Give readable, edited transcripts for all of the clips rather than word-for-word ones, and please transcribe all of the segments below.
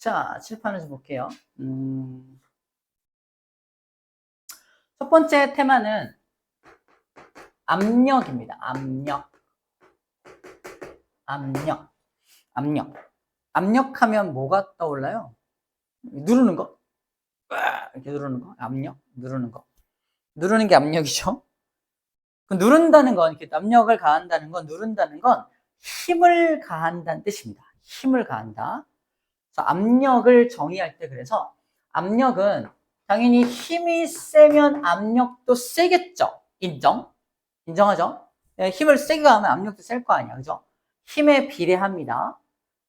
자, 칠판을 좀 볼게요. 첫 번째 테마는 압력입니다. 압력하면 뭐가 떠올라요? 누르는 거. 이렇게 누르는 거. 압력. 누르는 거. 누르는 게 압력이죠. 그 누른다는 건, 이렇게 압력을 가한다는 건, 누른다는 건 힘을 가한다는 뜻입니다. 힘을 가한다. 그래서 압력을 정의할 때, 그래서 압력은 당연히 힘이 세면 압력도 세겠죠. 인정하죠? 힘을 세게 가하면 압력도 셀 거 아니야. 그죠? 힘에 비례합니다.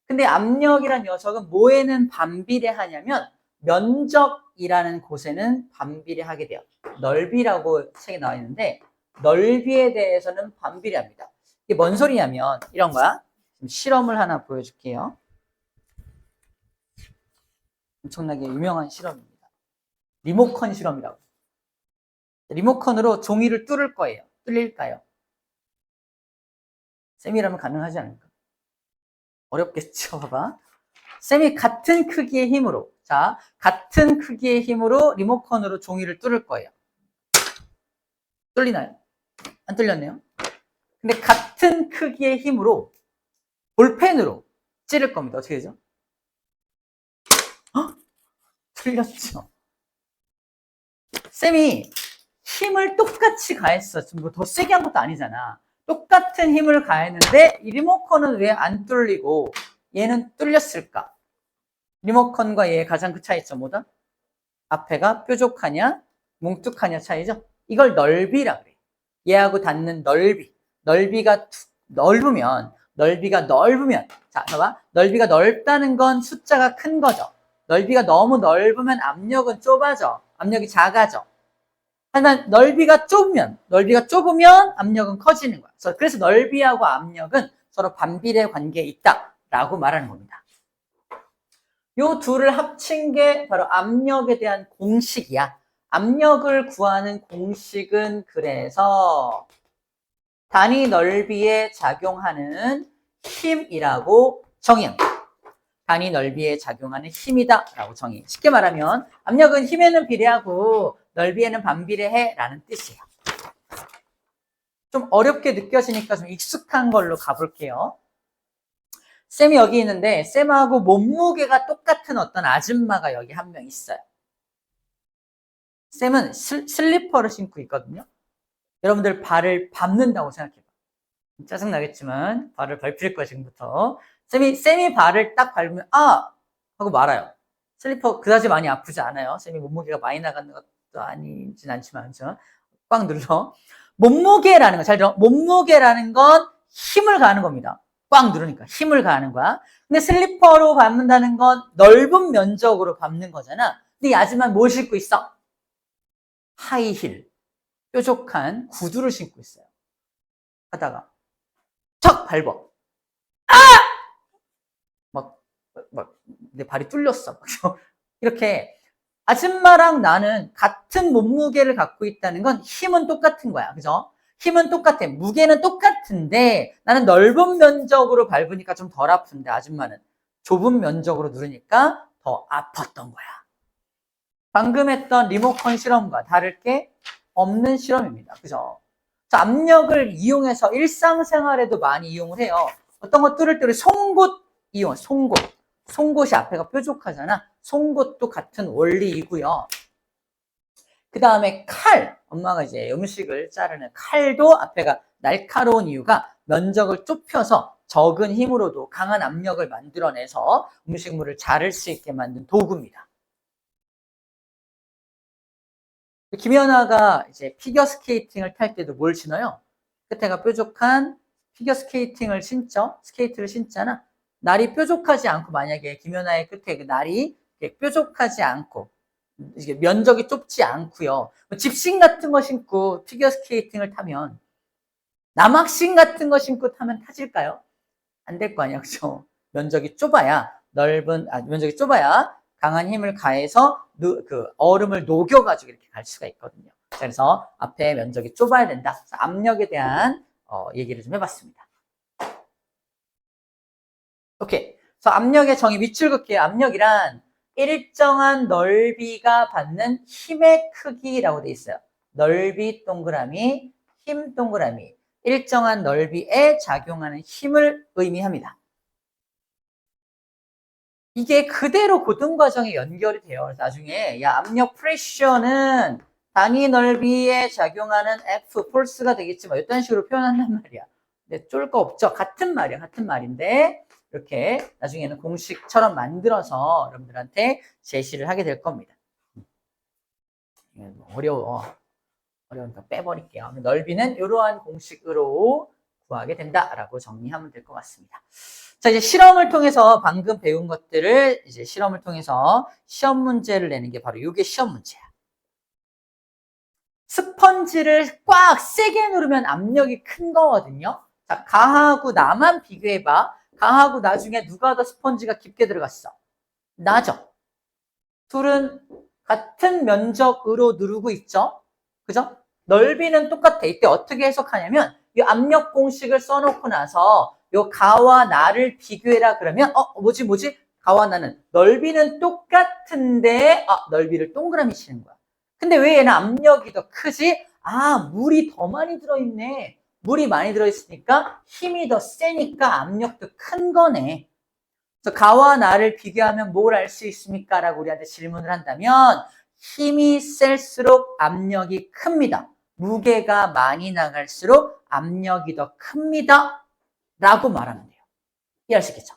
근데 압력이란 녀석은 뭐에는 반비례하냐면 면적이라는 곳에는 반비례하게 돼요. 넓이라고 책에 나와 있는데 넓이에 대해서는 반비례합니다. 이게 뭔 소리냐면 이런 거야. 실험을 하나 보여줄게요. 엄청나게 유명한 실험입니다. 리모컨 실험이라고. 리모컨으로 종이를 뚫을 거예요. 뚫릴까요? 쌤이라면 가능하지 않을까? 어렵겠죠, 봐봐. 쌤이 같은 크기의 힘으로, 자, 같은 크기의 힘으로 리모컨으로 종이를 뚫을 거예요. 뚫리나요? 안 뚫렸네요. 근데 같은 크기의 힘으로 볼펜으로 찌를 겁니다. 어떻게 되죠? 틀렸죠. 쌤이 힘을 똑같이 가했어. 뭐 더 세게 한 것도 아니잖아. 똑같은 힘을 가했는데 이 리모컨은 왜 안 뚫리고 얘는 뚫렸을까? 리모컨과 얘의 가장 그 차이점 뭐다? 앞에가 뾰족하냐 뭉툭하냐 차이죠. 이걸 넓이라 그래. 얘하고 닿는 넓이. 넓이가 넓으면 자, 봐봐. 넓이가 넓다는 건 숫자가 큰 거죠. 넓이가 너무 넓으면 압력은 좁아져. 압력이 작아져. 하지만 넓이가 좁으면 압력은 커지는 거야. 그래서 넓이하고 압력은 서로 반비례 관계에 있다라고 말하는 겁니다. 요 둘을 합친 게 바로 압력에 대한 공식이야. 압력을 구하는 공식은 그래서 단위 넓이에 작용하는 힘이라고 정의합니다. 단위 넓이에 작용하는 힘이다 라고 정의. 쉽게 말하면 압력은 힘에는 비례하고 넓이에는 반비례해 라는 뜻이에요. 좀 어렵게 느껴지니까 좀 익숙한 걸로 가볼게요. 쌤이 여기 있는데 쌤하고 몸무게가 똑같은 어떤 아줌마가 여기 한 명 있어요. 쌤은 슬리퍼를 신고 있거든요. 여러분들 발을 밟는다고 생각해봐. 짜증나겠지만 발을 밟힐 거야 지금부터. 쌤이 발을 딱 밟으면 아! 하고 말아요. 슬리퍼 그다지 많이 아프지 않아요. 쌤이 몸무게가 많이 나가는 것도 아니진 않지만 꽉 눌러. 몸무게라는 거 잘 들어. 몸무게라는 건 힘을 가하는 겁니다. 꽉 누르니까 힘을 가하는 거야. 근데 슬리퍼로 밟는다는 건 넓은 면적으로 밟는 거잖아. 근데 이 아줌마는 뭘 신고 있어? 하이힐, 뾰족한 구두를 신고 있어요. 하다가 척 밟아. 내 발이 뚫렸어. 이렇게 아줌마랑 나는 같은 몸무게를 갖고 있다는 건 힘은 똑같은 거야. 그죠? 힘은 똑같아. 무게는 똑같은데 나는 넓은 면적으로 밟으니까 좀 덜 아픈데 아줌마는 좁은 면적으로 누르니까 더 아팠던 거야. 방금 했던 리모컨 실험과 다를 게 없는 실험입니다. 그죠? 압력을 이용해서 일상생활에도 많이 이용을 해요. 어떤 거 뚫을 때 우리 송곳 이용, 송곳이 앞에가 뾰족하잖아. 송곳도 같은 원리이고요. 그 다음에 칼, 엄마가 이제 음식을 자르는 칼도 앞에가 날카로운 이유가 면적을 좁혀서 적은 힘으로도 강한 압력을 만들어내서 음식물을 자를 수 있게 만든 도구입니다. 김연아가 이제 피겨스케이팅을 탈 때도 뭘 신어요? 끝에가 뾰족한 피겨스케이팅을 신죠? 스케이트를 신잖아. 날이 뾰족하지 않고 만약에 김연아의 끝에 그 날이 뾰족하지 않고 이게 면적이 좁지 않고요. 집신 같은 거 신고 피겨스케이팅을 타면 남학신 같은 거 신고 타면 타질까요? 안 될 거 아니야, 그죠? 면적이 좁아야 면적이 좁아야 강한 힘을 가해서 그 얼음을 녹여가지고 이렇게 갈 수가 있거든요. 그래서 앞에 면적이 좁아야 된다. 압력에 대한 얘기를 좀 해봤습니다. 오케이. 그래서 압력의 정의 밑줄 긋기에 압력이란 일정한 넓이가 받는 힘의 크기라고 돼 있어요. 넓이 동그라미, 힘 동그라미. 일정한 넓이에 작용하는 힘을 의미합니다. 이게 그대로 고등과정에 연결이 돼요. 그래서 나중에 야 압력 프레셔는 단위 넓이에 작용하는 F 폴스가 되겠지만 이런 식으로 표현한단 말이야. 근데 쫄 거 없죠. 같은 말이야. 같은 말인데 이렇게 나중에는 공식처럼 만들어서 여러분들한테 제시를 하게 될 겁니다. 어려우니까 빼버릴게요. 넓이는 이러한 공식으로 구하게 된다라고 정리하면 될 것 같습니다. 자, 이제 실험을 통해서 방금 배운 것들을 이제 실험을 통해서 시험 문제를 내는 게 바로 이게 시험 문제야. 스펀지를 꽉 세게 누르면 압력이 큰 거거든요. 자, 가하고 나만 비교해봐. 가하고 나중에 누가 더 스펀지가 깊게 들어갔어? 나죠. 둘은 같은 면적으로 누르고 있죠. 그죠? 넓이는 똑같아. 이때 어떻게 해석하냐면 이 압력 공식을 써놓고 나서 요 가와 나를 비교해라 그러면 뭐지? 가와 나는 넓이는 똑같은데 넓이를 동그라미 치는 거야. 근데 왜 얘는 압력이 더 크지? 물이 더 많이 들어있네. 물이 많이 들어있으니까 힘이 더 세니까 압력도 큰 거네. 그래서 가와 나를 비교하면 뭘 알 수 있습니까? 라고 우리한테 질문을 한다면 힘이 셀수록 압력이 큽니다. 무게가 많이 나갈수록 압력이 더 큽니다. 라고 말하면 돼요. 이해할 수 있겠죠?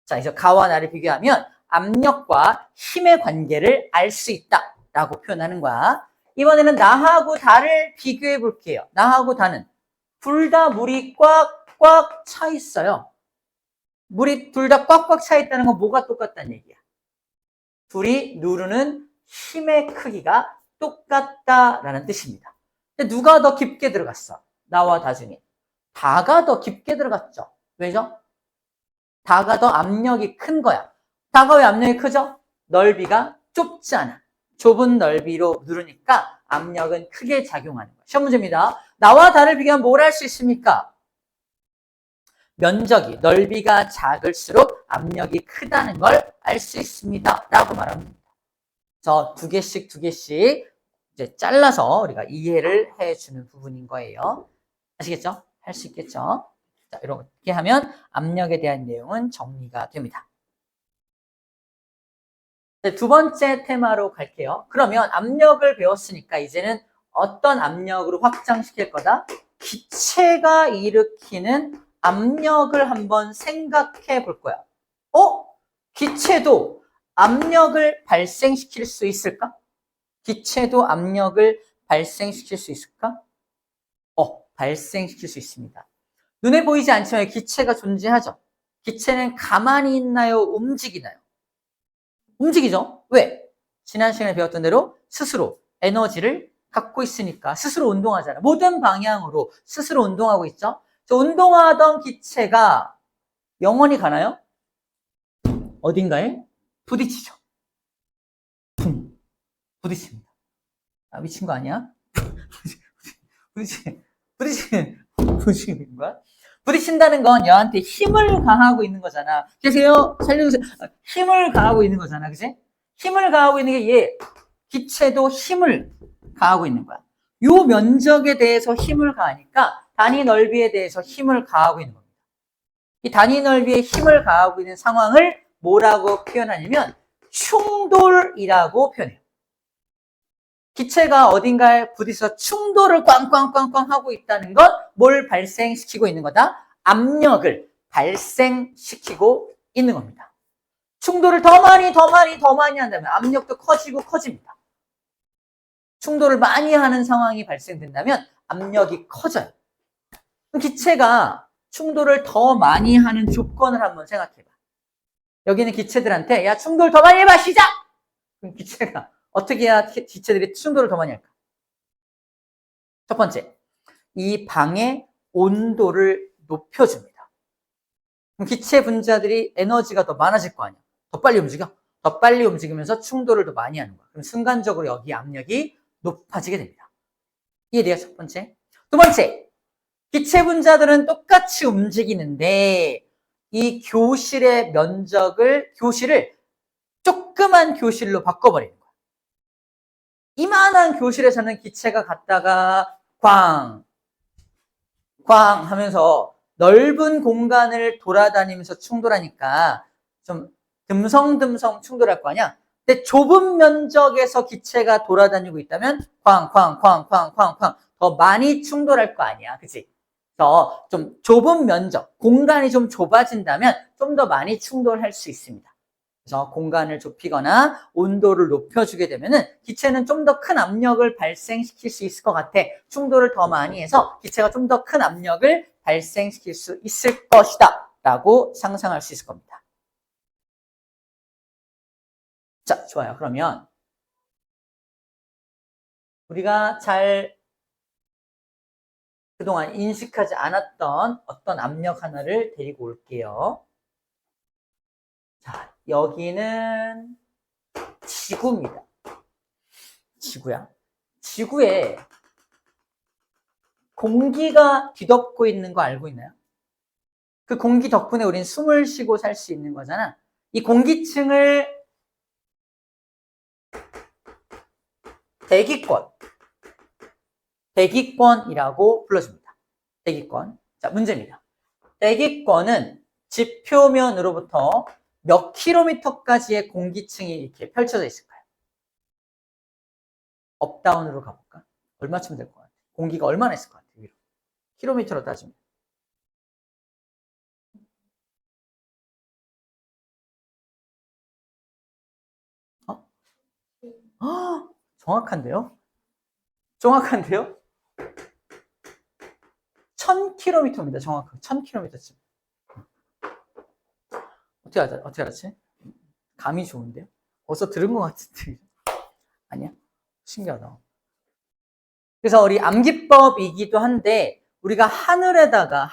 자, 이제 가와 나를 비교하면 압력과 힘의 관계를 알 수 있다. 라고 표현하는 거야. 이번에는 나하고 다를 비교해 볼게요. 나하고 다는 둘 다 물이 꽉꽉 차 있어요. 물이 둘 다 꽉꽉 차 있다는 건 뭐가 똑같다는 얘기야? 둘이 누르는 힘의 크기가 똑같다라는 뜻입니다. 근데 누가 더 깊게 들어갔어? 나와 다 중에. 다가 더 깊게 들어갔죠. 왜죠? 다가 더 압력이 큰 거야. 다가 왜 압력이 크죠? 넓이가 좁잖아. 좁은 넓이로 누르니까 압력은 크게 작용하는 거야. 시험 문제입니다. 나와 다를 비교하면 뭘 할 수 있습니까? 면적이, 넓이가 작을수록 압력이 크다는 걸 알 수 있습니다. 라고 말합니다. 저 두 개씩 이제 잘라서 우리가 이해를 해주는 부분인 거예요. 아시겠죠? 할 수 있겠죠? 자, 이렇게 하면 압력에 대한 내용은 정리가 됩니다. 네, 두 번째 테마로 갈게요. 그러면 압력을 배웠으니까 이제는 어떤 압력으로 확장시킬 거다? 기체가 일으키는 압력을 한번 생각해 볼 거야. 기체도 압력을 발생시킬 수 있을까? 기체도 압력을 발생시킬 수 있을까? 발생시킬 수 있습니다. 눈에 보이지 않지만 기체가 존재하죠. 기체는 가만히 있나요? 움직이나요? 움직이죠. 왜? 지난 시간에 배웠던 대로 스스로 에너지를 갖고 있으니까 스스로 운동하잖아요. 모든 방향으로 스스로 운동하고 있죠. 저 운동하던 기체가 영원히 가나요? 어딘가에 부딪히죠. 부딪힙니다. 미친 거 아니야? 부딪히는 거야? 부딪힌다는 건 얘한테 힘을 가하고 있는 거잖아. 계세요? 살려주세요. 힘을 가하고 있는 거잖아. 그치? 힘을 가하고 있는 게 얘, 기체도 힘을 가하고 있는 거야. 요 면적에 대해서 힘을 가하니까 단위 넓이에 대해서 힘을 가하고 있는 겁니다. 이 단위 넓이에 힘을 가하고 있는 상황을 뭐라고 표현하냐면 충돌이라고 표현해요. 기체가 어딘가에 부딪혀서 충돌을 꽝꽝꽝꽝 하고 있다는 건 뭘 발생시키고 있는 거다? 압력을 발생시키고 있는 겁니다. 충돌을 더 많이 한다면 압력도 커집니다. 충돌을 많이 하는 상황이 발생된다면 압력이 커져요. 기체가 충돌을 더 많이 하는 조건을 한번 생각해봐. 여기는 기체들한테 야 충돌 더 많이 해봐 시작! 그럼 기체가 어떻게 해야 기체들이 충돌을 더 많이 할까? 첫 번째, 이 방의 온도를 높여줍니다. 그럼 기체 분자들이 에너지가 더 많아질 거 아니야. 더 빨리 움직여. 더 빨리 움직이면서 충돌을 더 많이 하는 거야. 그럼 순간적으로 여기 압력이 높아지게 됩니다. 이해돼요? 첫 번째. 두 번째, 기체 분자들은 똑같이 움직이는데 이 교실의 교실을 조그만 교실로 바꿔버리는 거야. 이만한 교실에서는 기체가 갔다가 꽝 하면서 넓은 공간을 돌아다니면서 충돌하니까 좀 듬성듬성 충돌할 거 아니야? 근데 좁은 면적에서 기체가 돌아다니고 있다면 쾅 더 많이 충돌할 거 아니야. 그치? 그래서 좀 좁은 면적, 공간이 좀 좁아진다면 좀 더 많이 충돌할 수 있습니다. 그래서 공간을 좁히거나 온도를 높여주게 되면은 기체는 좀 더 큰 압력을 발생시킬 수 있을 것 같아. 충돌을 더 많이 해서 기체가 좀 더 큰 압력을 발생시킬 수 있을 것이다 라고 상상할 수 있을 겁니다. 자, 좋아요. 그러면 우리가 잘 그동안 인식하지 않았던 어떤 압력 하나를 데리고 올게요. 자, 여기는 지구입니다. 지구야. 지구에 공기가 뒤덮고 있는 거 알고 있나요? 그 공기 덕분에 우린 숨을 쉬고 살 수 있는 거잖아. 이 공기층을 대기권이라고 불러줍니다. 대기권. 자, 문제입니다. 대기권은 지표면으로부터 몇 킬로미터까지의 공기층이 이렇게 펼쳐져 있을까요? 업다운으로 가볼까? 얼마쯤 될 것 같아? 공기가 얼마나 있을 것 같아? 위로. 킬로미터로 따지면. 정확한데요? 1000km입니다. 정확하게. 1000km쯤. 어떻게 알았지? 감이 좋은데요? 어디서 들은 것 같은데. 아니야? 신기하다. 그래서 우리 암기법이기도 한데, 우리가 하늘에다가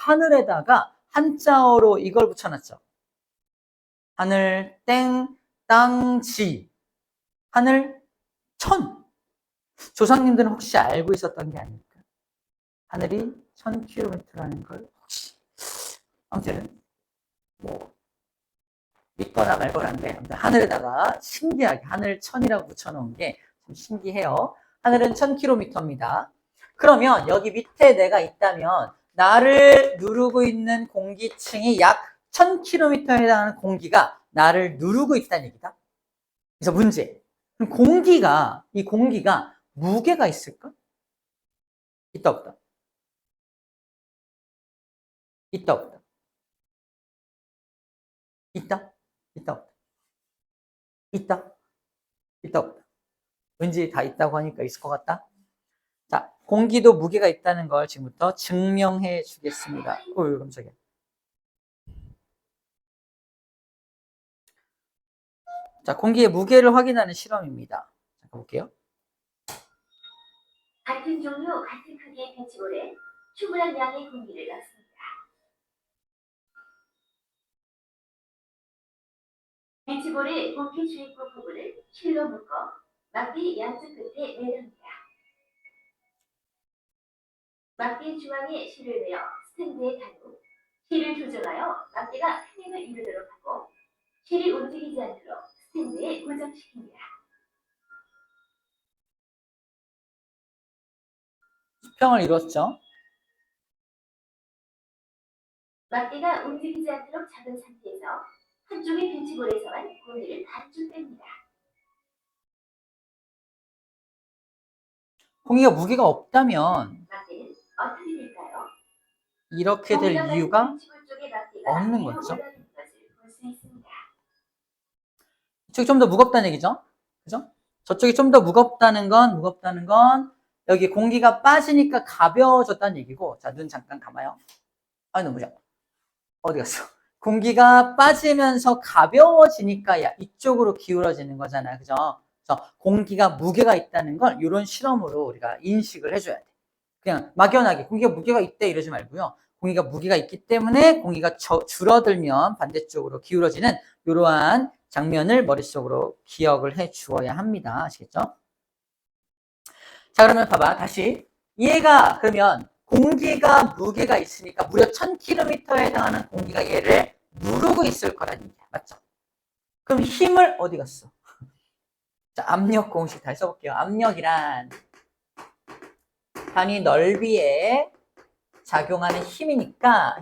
한자어로 이걸 붙여놨죠. 하늘, 땡, 땅, 지. 하늘, 천. 조상님들은 혹시 알고 있었던 게 아닐까? 하늘이 1000km라는 걸 혹시. 아무튼, 뭐, 믿거나 말거나인데, 하늘에다가 신기하게 하늘 천이라고 붙여놓은 게 참 신기해요. 하늘은 1000km입니다. 그러면 여기 밑에 내가 있다면, 나를 누르고 있는 공기층이 약 1000km에 해당하는 공기가 나를 누르고 있다는 얘기다. 그래서 문제. 그럼 이 공기가 무게가 있을까? 있다, 없다? 있다, 없다? 있다? 있다, 없다? 있다? 있다, 없다? 왠지 다 있다고 하니까 있을 것 같다? 자, 공기도 무게가 있다는 걸 지금부터 증명해 주겠습니다. 어이, 깜짝이야. 자, 공기의 무게를 확인하는 실험입니다. 자, 볼게요. 같은 종류, 같은 크기의 배치볼에 충분한 양의 공기를 넣습니다. 배치볼의 공기 주입구 부분을 실로 묶어 막대 양쪽 끝에 매듭니다. 막대 중앙에 실을 내어 스탠드에 단 후 실을 조정하여 막대가 평행을 이루도록 하고 실이 움직이지 않도록 스탠드에 고정시킵니다. 수평을 이뤘죠. 막대가 움직이지 않도록 잡은 상태에서 한쪽의 배치볼에서만 공기를 반쯤 뺍니다. 공기가 무게가 없다면 막대는 어떻게 될까요? 이렇게 될 이유가 없는 거죠. 이쪽이 좀 더 무겁다는 얘기죠. 그죠? 저쪽이 좀 더 무겁다는 건 여기 공기가 빠지니까 가벼워졌다는 얘기고, 자, 눈 잠깐 감아요. 아, 너무 좋아. 어디 갔어? 공기가 빠지면서 가벼워지니까 이쪽으로 기울어지는 거잖아요. 그죠? 그래서 공기가 무게가 있다는 걸 이런 실험으로 우리가 인식을 해줘야 돼. 그냥 막연하게 공기가 무게가 있대 이러지 말고요. 공기가 무게가 있기 때문에 공기가 줄어들면 반대쪽으로 기울어지는 이러한 장면을 머릿속으로 기억을 해 주어야 합니다. 아시겠죠? 자, 그러면 봐봐. 다시. 얘가 그러면 공기가 무게가 있으니까 무려 1000km에 해당하는 공기가 얘를 누르고 있을 거란 얘기야. 맞죠? 그럼 힘을 어디 갔어? 자, 압력 공식 다시 써볼게요. 압력이란 단위 넓이에 작용하는 힘이니까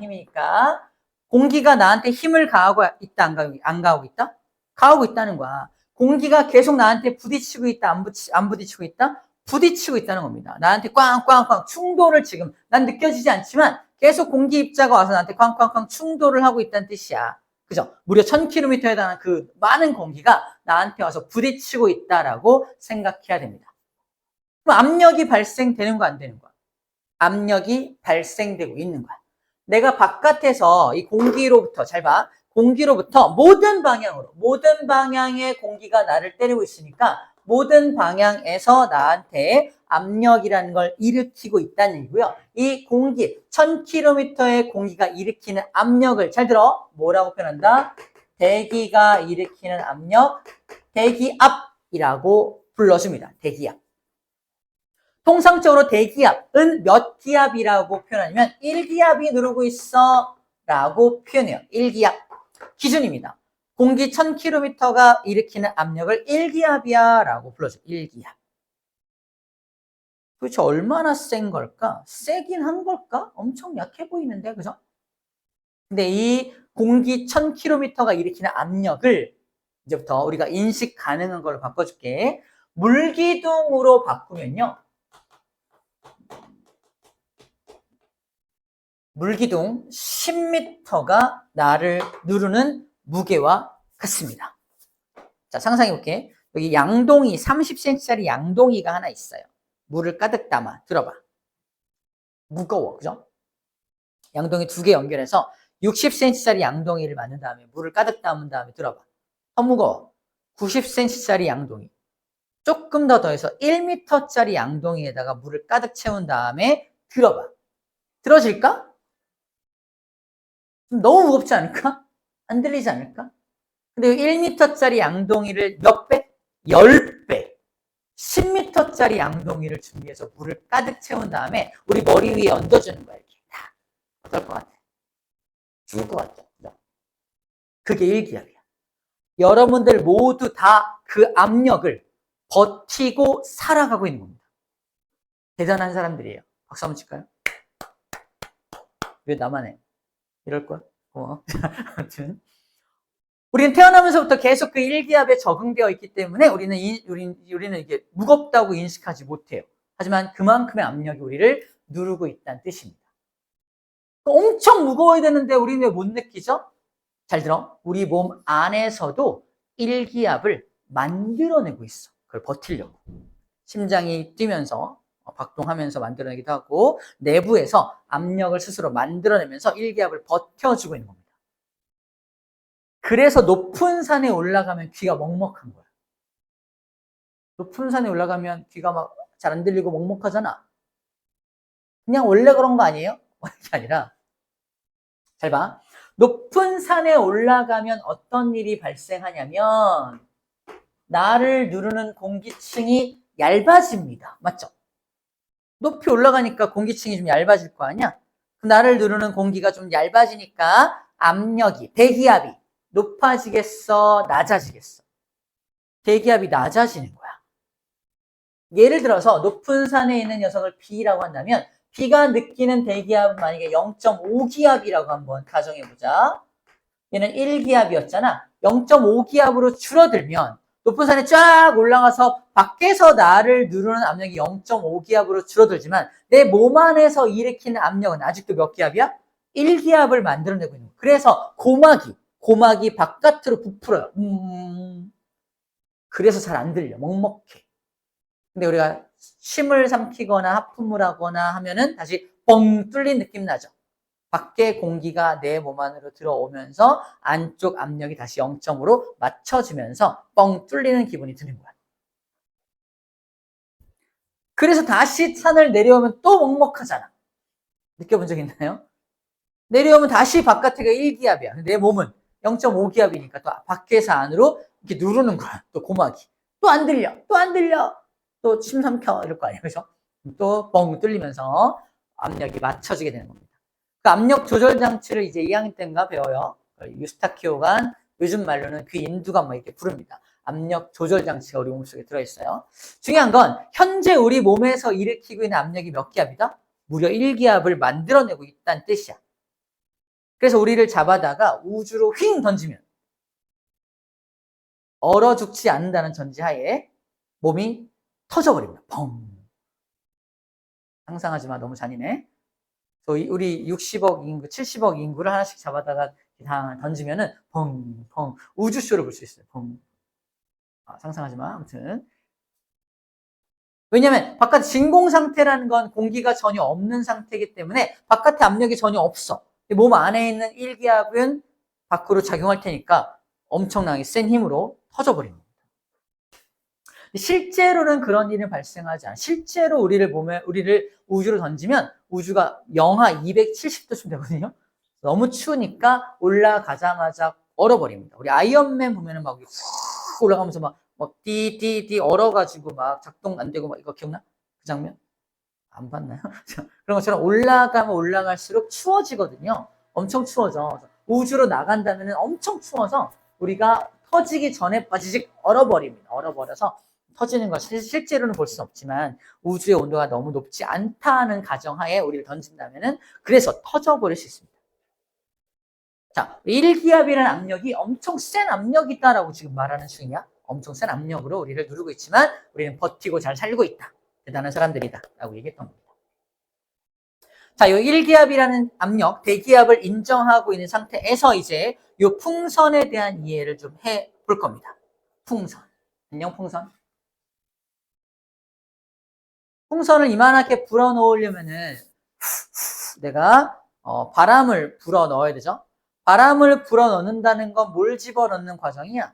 공기가 나한테 힘을 가하고 있다, 안 가하고 있다? 가하고 있다는 거야. 공기가 계속 나한테 부딪히고 있다, 안 부딪히고 있다? 부딪히고 있다는 겁니다. 나한테 꽝꽝꽝 충돌을 지금 난 느껴지지 않지만 계속 공기 입자가 와서 나한테 꽝꽝꽝 충돌을 하고 있다는 뜻이야. 그죠? 무려 1000km에 해당하는 그 많은 공기가 나한테 와서 부딪히고 있다라고 생각해야 됩니다. 그럼 압력이 발생되는 거 안 되는 거야? 압력이 발생되고 있는 거야. 내가 바깥에서 이 공기로부터, 잘 봐. 공기로부터 모든 방향의 공기가 나를 때리고 있으니까 모든 방향에서 나한테 압력이라는 걸 일으키고 있다는 얘기고요. 이 공기, 1000km의 공기가 일으키는 압력을 잘 들어. 뭐라고 표현한다? 대기가 일으키는 압력, 대기압이라고 불러줍니다. 대기압. 통상적으로 대기압은 몇 기압이라고 표현하냐면 1기압이 누르고 있어 라고 표현해요. 1기압 기준입니다. 공기 1000km가 일으키는 압력을 1기압이야 라고 불러줘요. 1기압. 도대체 얼마나 센 걸까? 세긴 한 걸까? 엄청 약해 보이는데, 그죠? 근데 이 공기 1000km가 일으키는 압력을 이제부터 우리가 인식 가능한 걸로 바꿔줄게. 물기둥으로 바꾸면요. 물기둥 10m가 나를 누르는 무게와 같습니다. 자, 상상해볼게. 여기 양동이, 30cm짜리 양동이가 하나 있어요. 물을 가득 담아. 들어봐. 무거워. 그죠? 양동이 2개 연결해서 60cm짜리 양동이를 만든 다음에 물을 가득 담은 다음에 들어봐. 더 무거워. 90cm짜리 양동이. 조금 더 더해서 1m짜리 양동이에다가 물을 가득 채운 다음에 들어봐. 들어질까? 좀 너무 무겁지 않을까? 안 들리지 않을까? 근데 1m짜리 양동이를 몇 배? 10배. 10m짜리 양동이를 준비해서 물을 가득 채운 다음에 우리 머리 위에 얹어주는 거야. 이렇게. 어떨 것 같아? 죽을 것 같죠? 그게 1기압이야. 여러분들 모두 다 그 압력을 버티고 살아가고 있는 겁니다. 대단한 사람들이에요. 박수 한번 칠까요? 왜 나만 해? 이럴 거야? 아무튼 우리는 태어나면서부터 계속 그 1기압에 적응되어 있기 때문에 우리는 이게 무겁다고 인식하지 못해요. 하지만 그만큼의 압력이 우리를 누르고 있다는 뜻입니다. 엄청 무거워야 되는데 우리는 왜 못 느끼죠? 잘 들어. 우리 몸 안에서도 1기압을 만들어내고 있어. 그걸 버티려고. 심장이 뛰면서 박동하면서 만들어내기도 하고 내부에서 압력을 스스로 만들어내면서 1기압을 버텨주고 있는 겁니다. 그래서 높은 산에 올라가면 귀가 먹먹한 거야. 높은 산에 올라가면 귀가 막 잘 안 들리고 먹먹하잖아. 그냥 원래 그런 거 아니에요? 그게 아니라 잘 봐. 높은 산에 올라가면 어떤 일이 발생하냐면 나를 누르는 공기층이 얇아집니다. 맞죠? 높이 올라가니까 공기층이 좀 얇아질 거 아니야? 나를 누르는 공기가 좀 얇아지니까 압력이, 대기압이 높아지겠어? 낮아지겠어? 대기압이 낮아지는 거야. 예를 들어서 높은 산에 있는 녀석을 B라고 한다면 B가 느끼는 대기압은 만약에 0.5기압이라고 한번 가정해보자. 얘는 1기압이었잖아. 0.5기압으로 줄어들면 높은 산에 쫙 올라가서 밖에서 나를 누르는 압력이 0.5기압으로 줄어들지만 내 몸 안에서 일으키는 압력은 아직도 몇 기압이야? 1기압을 만들어내고 있는 거야. 그래서 고막이 바깥으로 부풀어요. 그래서 잘 안 들려. 먹먹해. 근데 우리가 침을 삼키거나 하품을 하거나 하면은 다시 뻥 뚫린 느낌 나죠. 밖에 공기가 내 몸 안으로 들어오면서 안쪽 압력이 다시 0점으로 맞춰지면서 뻥 뚫리는 기분이 드는 거야. 그래서 다시 산을 내려오면 또 먹먹하잖아. 느껴본 적 있나요? 내려오면 다시 바깥에가 1기압이야. 내 몸은 0.5기압이니까 또 밖에서 안으로 이렇게 누르는 거야. 또 고막이. 또 안 들려. 또 침 삼켜. 이럴 거 아니에요. 그죠? 또 뻥 뚫리면서 압력이 맞춰지게 되는 겁니다. 그 압력 조절 장치를 이제 2학년 때인가 배워요. 유스타키오간, 요즘 말로는 귀인두가 뭐 이렇게 부릅니다. 압력 조절 장치가 우리 몸속에 들어있어요. 중요한 건 현재 우리 몸에서 일으키고 있는 압력이 몇 기압이다? 무려 1기압을 만들어내고 있다는 뜻이야. 그래서 우리를 잡아다가 우주로 휙 던지면 얼어 죽지 않는다는 전제하에 몸이 터져버립니다. 펑. 상상하지 마. 너무 잔인해. 우리 60억 인구, 70억 인구를 하나씩 잡아다가 다 던지면은 펑, 펑. 우주쇼를 볼 수 있어요. 펑. 상상하지 마. 아무튼. 왜냐면 바깥 진공 상태라는 건 공기가 전혀 없는 상태이기 때문에 바깥에 압력이 전혀 없어. 몸 안에 있는 1기압은 밖으로 작용할 테니까 엄청나게 센 힘으로 터져버립니다. 실제로는 그런 일은 발생하지 않아. 실제로 우리를 우주로 던지면 우주가 영하 270도쯤 되거든요. 너무 추우니까 올라가자마자 얼어버립니다. 우리 아이언맨 보면은 막 훅 올라가면서 막 띠 얼어가지고 막 작동 안 되고 막 이거 기억나? 그 장면? 안 봤나요? 그런 것처럼 올라가면 올라갈수록 추워지거든요. 엄청 추워져. 우주로 나간다면 엄청 추워서 우리가 터지기 전에 빠지직 얼어버립니다. 얼어버려서 터지는 것 실제로는 볼 수는 없지만 우주의 온도가 너무 높지 않다는 가정하에 우리를 던진다면은 그래서 터져버릴 수 있습니다. 자, 1기압이라는 압력이 엄청 센 압력이다라고 지금 말하는 중이야. 엄청 센 압력으로 우리를 누르고 있지만 우리는 버티고 잘 살고 있다. 대단한 사람들이다. 라고 얘기했던 겁니다. 자, 이 1기압이라는 압력, 대기압을 인정하고 있는 상태에서 이제 이 풍선에 대한 이해를 좀 해볼 겁니다. 풍선. 안녕, 풍선. 풍선을 이만하게 불어 넣으려면은 내가 바람을 불어 넣어야 되죠. 바람을 불어 넣는다는 건 뭘 집어넣는 과정이야?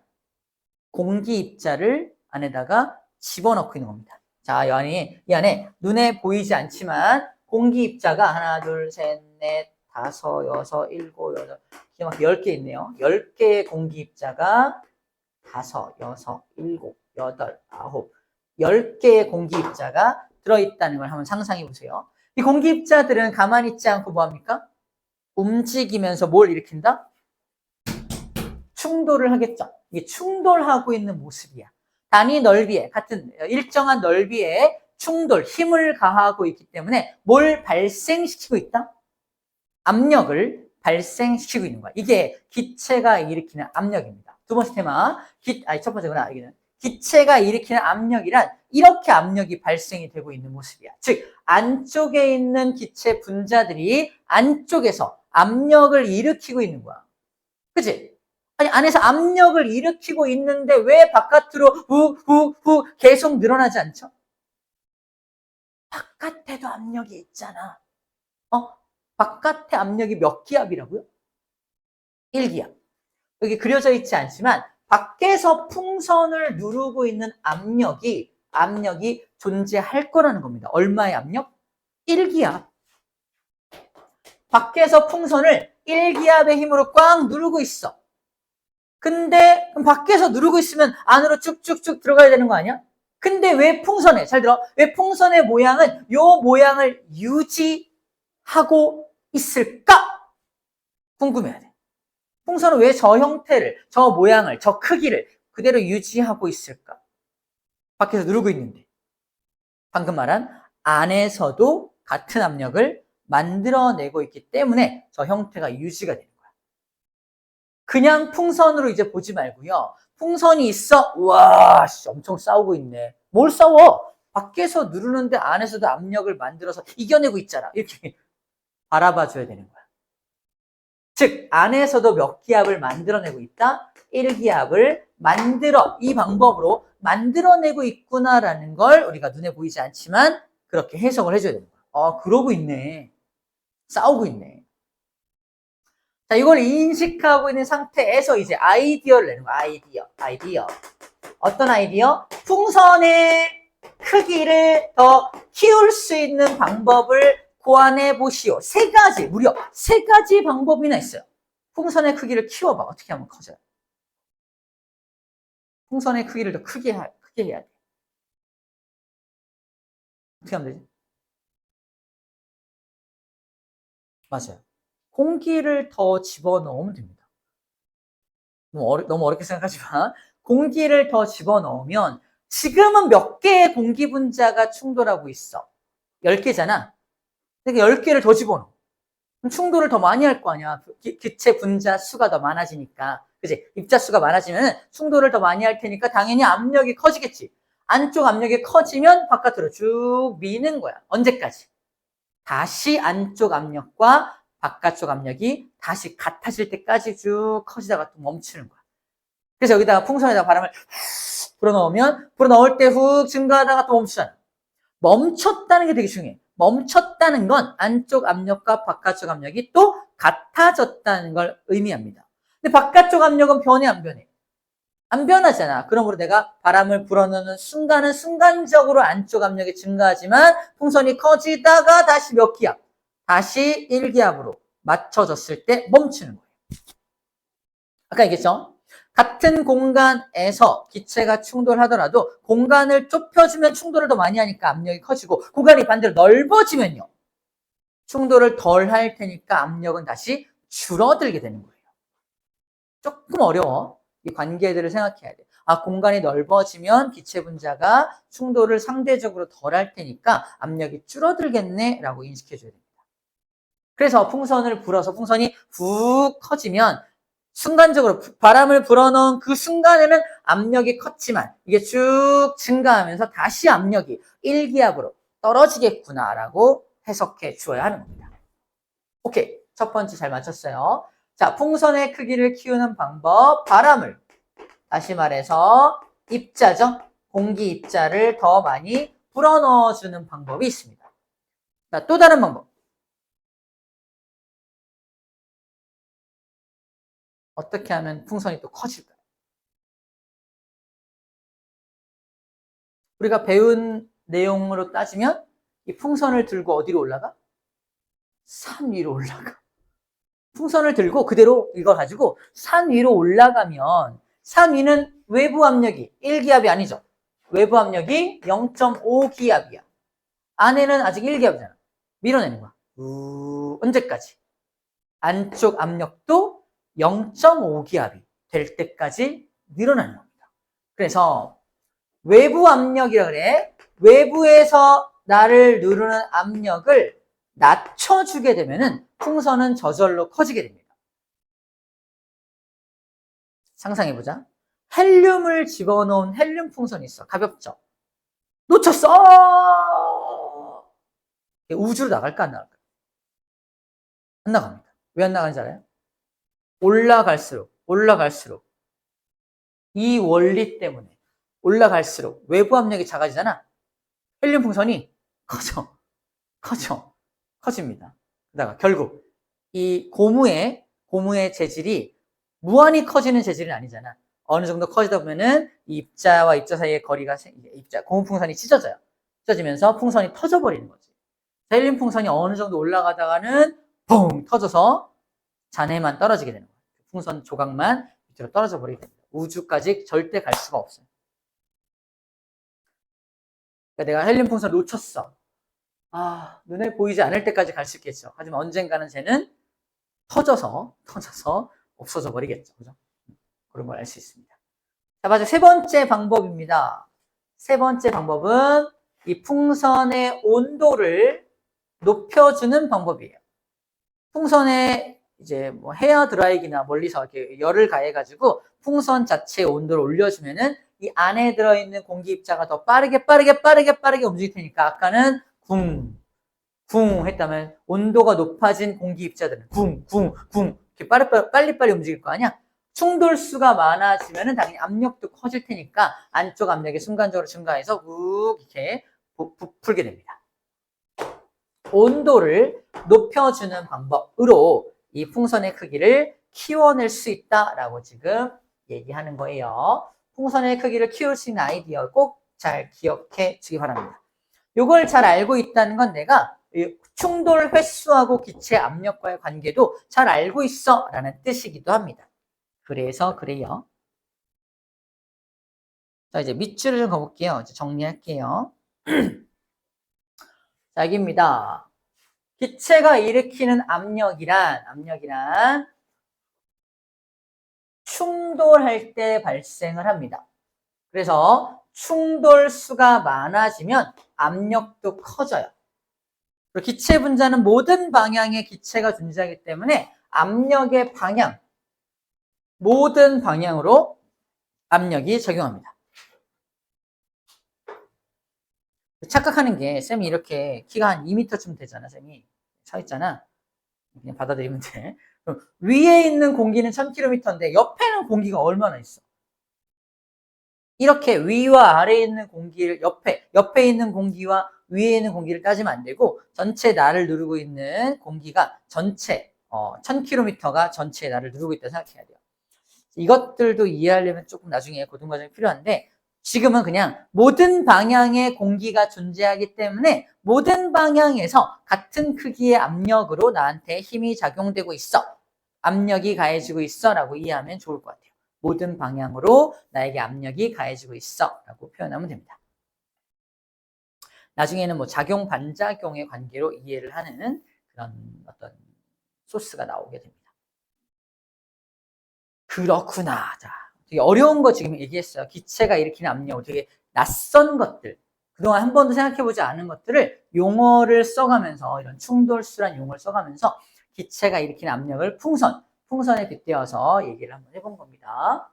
공기 입자를 안에다가 집어넣고 있는 겁니다. 자, 이 안에 눈에 보이지 않지만 공기 입자가 하나, 둘, 셋, 넷, 다섯, 여섯, 일곱, 여덟, 기가 막히게 10개 있네요. 10개의 공기 입자가 다섯, 여섯, 일곱, 여덟, 아홉, 10개의 공기 입자가 들어있다는 걸 한번 상상해 보세요. 이 공기 입자들은 가만히 있지 않고 뭐합니까? 움직이면서 뭘 일으킨다? 충돌을 하겠죠. 이게 충돌하고 있는 모습이야. 단위 넓이에, 같은 일정한 넓이에 충돌, 힘을 가하고 있기 때문에 뭘 발생시키고 있다? 압력을 발생시키고 있는 거야. 이게 기체가 일으키는 압력입니다. 두 번째 테마, 첫 번째구나, 여기는. 기체가 일으키는 압력이란 이렇게 압력이 발생이 되고 있는 모습이야. 즉, 안쪽에 있는 기체 분자들이 안쪽에서 압력을 일으키고 있는 거야. 그치? 아니, 안에서 압력을 일으키고 있는데 왜 바깥으로 후 계속 늘어나지 않죠? 바깥에도 압력이 있잖아. 바깥의 압력이 몇 기압이라고요? 1기압. 여기 그려져 있지 않지만 밖에서 풍선을 누르고 있는 압력이 존재할 거라는 겁니다. 얼마의 압력? 1기압. 밖에서 풍선을 1기압의 힘으로 꽉 누르고 있어. 근데 그럼 밖에서 누르고 있으면 안으로 쭉쭉쭉 들어가야 되는 거 아니야? 근데 왜 풍선에, 잘 들어, 왜 풍선의 모양은 요 모양을 유지하고 있을까? 궁금해야 돼. 풍선은 왜 저 형태를, 저 모양을, 저 크기를 그대로 유지하고 있을까? 밖에서 누르고 있는데. 방금 말한 안에서도 같은 압력을 만들어내고 있기 때문에 저 형태가 유지가 되는 거야. 그냥 풍선으로 이제 보지 말고요. 풍선이 있어? 우와, 엄청 싸우고 있네. 뭘 싸워? 밖에서 누르는데 안에서도 압력을 만들어서 이겨내고 있잖아. 이렇게 바라봐 줘야 되는 거야. 즉, 안에서도 몇 기압을 만들어내고 있다? 1기압을 이 방법으로 만들어내고 있구나라는 걸 우리가 눈에 보이지 않지만 그렇게 해석을 해줘야 되는 거야. 그러고 있네. 싸우고 있네. 자, 이걸 인식하고 있는 상태에서 이제 아이디어를 내는 거야. 아이디어. 어떤 아이디어? 풍선의 크기를 더 키울 수 있는 방법을 고안해 보시오. 무려 세 가지 방법이나 있어요. 풍선의 크기를 키워봐. 어떻게 하면 커져요? 풍선의 크기를 더 크게 해야 돼. 어떻게 하면 되지? 맞아요. 공기를 더 집어넣으면 됩니다. 너무 어렵게 생각하지 마. 공기를 더 집어넣으면 지금은 몇 개의 공기 분자가 충돌하고 있어? 10개잖아. 그러니까 10개를 더 집어넣어. 그럼 충돌을 더 많이 할 거 아니야. 기체 분자 수가 더 많아지니까. 그치? 입자 수가 많아지면 충돌을 더 많이 할 테니까 당연히 압력이 커지겠지. 안쪽 압력이 커지면 바깥으로 쭉 미는 거야. 언제까지? 다시 안쪽 압력과 바깥쪽 압력이 다시 같아질 때까지 쭉 커지다가 또 멈추는 거야. 그래서 여기다가 풍선에다가 바람을 불어넣으면 불어넣을 때 훅 증가하다가 또 멈추잖아. 멈췄다는 게 되게 중요해. 멈췄다는 건 안쪽 압력과 바깥쪽 압력이 또 같아졌다는 걸 의미합니다. 근데 바깥쪽 압력은 변해, 안 변해? 안 변하잖아. 그러므로 내가 바람을 불어넣는 순간은 순간적으로 안쪽 압력이 증가하지만 풍선이 커지다가 다시 몇 기압? 다시 1기압으로 맞춰졌을 때 멈추는 거예요. 아까 얘기했죠? 같은 공간에서 기체가 충돌하더라도 공간을 좁혀주면 충돌을 더 많이 하니까 압력이 커지고 공간이 반대로 넓어지면요. 충돌을 덜 할 테니까 압력은 다시 줄어들게 되는 거예요. 조금 어려워. 이 관계들을 생각해야 돼. 아, 공간이 넓어지면 기체 분자가 충돌을 상대적으로 덜 할 테니까 압력이 줄어들겠네 라고 인식해줘야 됩니다. 그래서 풍선을 불어서 풍선이 훅 커지면 순간적으로 바람을 불어넣은 그 순간에는 압력이 컸지만 이게 쭉 증가하면서 다시 압력이 1기압으로 떨어지겠구나라고 해석해 주어야 하는 겁니다. 오케이. 첫 번째 잘 맞췄어요. 자, 풍선의 크기를 키우는 방법. 바람을, 다시 말해서 입자죠. 공기 입자를 더 많이 불어넣어주는 방법이 있습니다. 자, 또 다른 방법. 어떻게 하면 풍선이 또 커질까요? 우리가 배운 내용으로 따지면 이 풍선을 들고 어디로 올라가? 산 위로 올라가. 풍선을 들고 그대로 이거 가지고 산 위로 올라가면 산 위는 외부 압력이 1기압이 아니죠. 외부 압력이 0.5기압이야. 안에는 아직 1기압이잖아. 밀어내는 거야. 언제까지? 안쪽 압력도 0.5기압이 될 때까지 늘어나는 겁니다. 그래서 외부 압력이라 그래. 외부에서 나를 누르는 압력을 낮춰주게 되면은 풍선은 저절로 커지게 됩니다. 상상해보자. 헬륨을 집어넣은 헬륨 풍선이 있어. 가볍죠? 놓쳤어! 우주로 나갈까, 안 나갈까? 안 나갑니다. 왜 안 나가는지 알아요? 올라갈수록 이 원리 때문에 올라갈수록 외부 압력이 작아지잖아. 헬륨 풍선이 커집니다. 그러다가 결국 이 고무의 재질이 무한히 커지는 재질은 아니잖아. 어느 정도 커지다 보면은 이 입자와 입자 사이의 거리가 고무 풍선이 찢어져요. 찢어지면서 풍선이 터져버리는 거지. 헬륨 풍선이 어느 정도 올라가다가는 붕 터져서 잔해만 떨어지게 되는 거예요. 풍선 조각만 밑으로 떨어져 버리게 됩니다. 우주까지 절대 갈 수가 없어요. 그러니까 내가 헬륨 풍선 놓쳤어. 아, 눈에 보이지 않을 때까지 갈 수 있겠죠. 하지만 언젠가는 쟤는 터져서 없어져 버리겠죠. 그죠? 그런 걸 알 수 있습니다. 자, 마지막 세 번째 방법입니다. 세 번째 방법은 이 풍선의 온도를 높여주는 방법이에요. 풍선에 이제 뭐 헤어 드라이기나 멀리서 이렇게 열을 가해가지고 풍선 자체의 온도를 올려주면은 이 안에 들어있는 공기 입자가 더 빠르게 움직일 테니까 아까는 쿵 했다면 온도가 높아진 공기 입자들은 쿵 이렇게 빨리 움직일 거 아니야? 충돌수가 많아지면은 당연히 압력도 커질 테니까 안쪽 압력이 순간적으로 증가해서 이렇게 부풀게 됩니다. 온도를 높여주는 방법으로 이 풍선의 크기를 키워낼 수 있다라고 지금 얘기하는 거예요. 풍선의 크기를 키울 수 있는 아이디어 꼭 잘 기억해 주기 바랍니다. 이걸 잘 알고 있다는 건 내가 충돌 횟수하고 기체 압력과의 관계도 잘 알고 있어 라는 뜻이기도 합니다. 그래서 그래요. 자, 이제 밑줄을 좀 가볼게요. 이제 정리할게요. 자, 여기입니다. 기체가 일으키는 압력이란 충돌할 때 발생을 합니다. 그래서 충돌수가 많아지면 압력도 커져요. 그리고 기체 분자는 모든 방향의 기체가 존재하기 때문에 압력의 방향, 모든 방향으로 압력이 적용합니다. 착각하는 게 쌤이 이렇게 키가 한 2m쯤 되잖아. 쌤이 서 있잖아. 그냥 받아들이면 돼. 그럼 위에 있는 공기는 1000km인데 옆에는 공기가 얼마나 있어? 이렇게 위와 아래에 있는 공기를 옆에 있는 공기와 위에 있는 공기를 따지면 안 되고 전체 나를 누르고 있는 공기가 전체 1000km가 전체 나를 누르고 있다고 생각해야 돼요. 이것들도 이해하려면 조금 나중에 고등과정이 필요한데 지금은 그냥 모든 방향의 공기가 존재하기 때문에 모든 방향에서 같은 크기의 압력으로 나한테 힘이 작용되고 있어. 압력이 가해지고 있어 라고 이해하면 좋을 것 같아요. 모든 방향으로 나에게 압력이 가해지고 있어 라고 표현하면 됩니다. 나중에는 뭐 작용 반작용의 관계로 이해를 하는 그런 어떤 소스가 나오게 됩니다. 그렇구나. 자, 되게 어려운 거 지금 얘기했어요. 기체가 일으키는 압력, 되게 낯선 것들, 그동안 한 번도 생각해보지 않은 것들을 용어를 써가면서 이런 충돌수란 용어를 써가면서 기체가 일으키는 압력을 풍선에 빗대어서 얘기를 한번 해본 겁니다.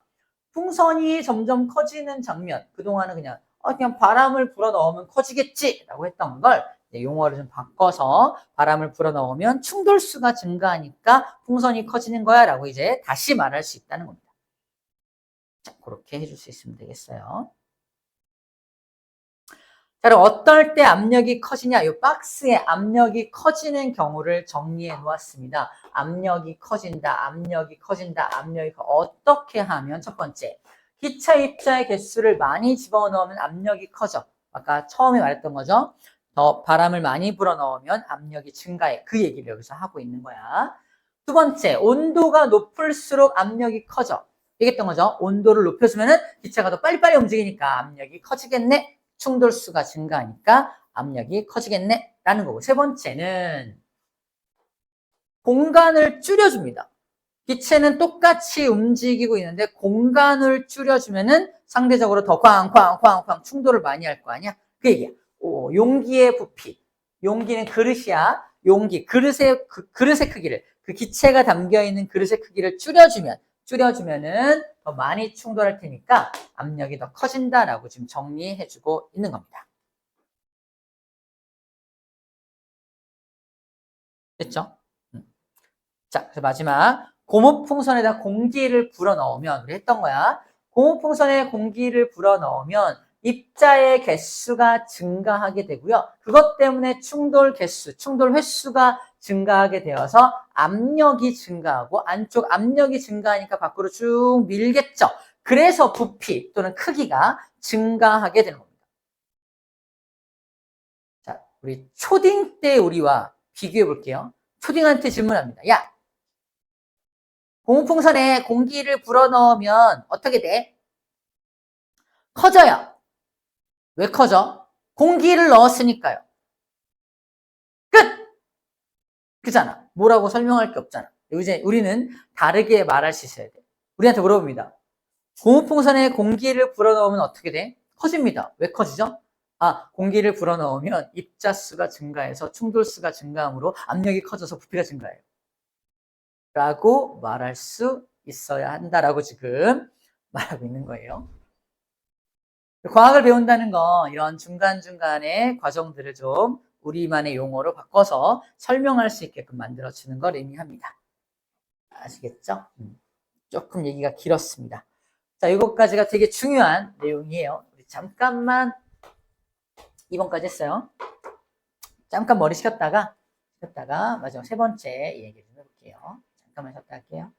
풍선이 점점 커지는 장면, 그동안은 그냥 바람을 불어넣으면 커지겠지라고 했던 걸 용어를 좀 바꿔서 바람을 불어넣으면 충돌수가 증가하니까 풍선이 커지는 거야 라고 이제 다시 말할 수 있다는 겁니다. 자, 그렇게 해줄 수 있으면 되겠어요. 자, 그럼 어떨 때 압력이 커지냐? 이 박스에 압력이 커지는 경우를 정리해 놓았습니다. 압력이 커진다. 어떻게 하면 첫 번째, 기차 입자의 개수를 많이 집어넣으면 압력이 커져. 아까 처음에 말했던 거죠. 더 바람을 많이 불어넣으면 압력이 증가해. 그 얘기를 여기서 하고 있는 거야. 두 번째, 온도가 높을수록 압력이 커져. 얘기했던 거죠. 온도를 높여주면은 기차가 더 빨리빨리 움직이니까 압력이 커지겠네. 충돌수가 증가하니까 압력이 커지겠네 라는 거고, 세 번째는 공간을 줄여줍니다. 기체는 똑같이 움직이고 있는데 공간을 줄여주면은 상대적으로 더 쾅쾅쾅쾅 충돌을 많이 할 거 아니야. 그 얘기야. 용기의 부피. 용기는 그릇이야. 용기, 그릇의 크기를, 그 기체가 담겨있는 그릇의 크기를 줄여주면은 더 많이 충돌할 테니까 압력이 더 커진다라고 지금 정리해주고 있는 겁니다. 됐죠? 자, 그래서 마지막 고무풍선에다 공기를 불어넣으면 우리 했던 거야. 고무풍선에 공기를 불어넣으면 입자의 개수가 증가하게 되고요. 그것 때문에 충돌 횟수가 증가하게 되어서 압력이 증가하고 안쪽 압력이 증가하니까 밖으로 쭉 밀겠죠. 그래서 부피 또는 크기가 증가하게 되는 겁니다. 자, 우리 초딩 때 우리와 비교해 볼게요. 초딩한테 질문합니다. 야, 고무풍선에 공기를 불어넣으면 어떻게 돼? 커져요. 왜 커져? 공기를 넣었으니까요. 끝! 그잖아. 뭐라고 설명할 게 없잖아. 이제 우리는 다르게 말할 수 있어야 돼. 우리한테 물어봅니다. 고무풍선에 공기를 불어넣으면 어떻게 돼? 커집니다. 왜 커지죠? 공기를 불어넣으면 입자수가 증가해서 충돌수가 증가하므로 압력이 커져서 부피가 증가해요. 라고 말할 수 있어야 한다라고 지금 말하고 있는 거예요. 과학을 배운다는 건 이런 중간중간의 과정들을 좀 우리만의 용어로 바꿔서 설명할 수 있게끔 만들어주는 걸 의미합니다. 아시겠죠? 조금 얘기가 길었습니다. 자, 이것까지가 되게 중요한 내용이에요. 우리 잠깐만 2번까지 했어요. 잠깐 머리 식혔다가 마지막 세 번째 얘기 좀 해볼게요. 잠깐만 쉬었다 할게요.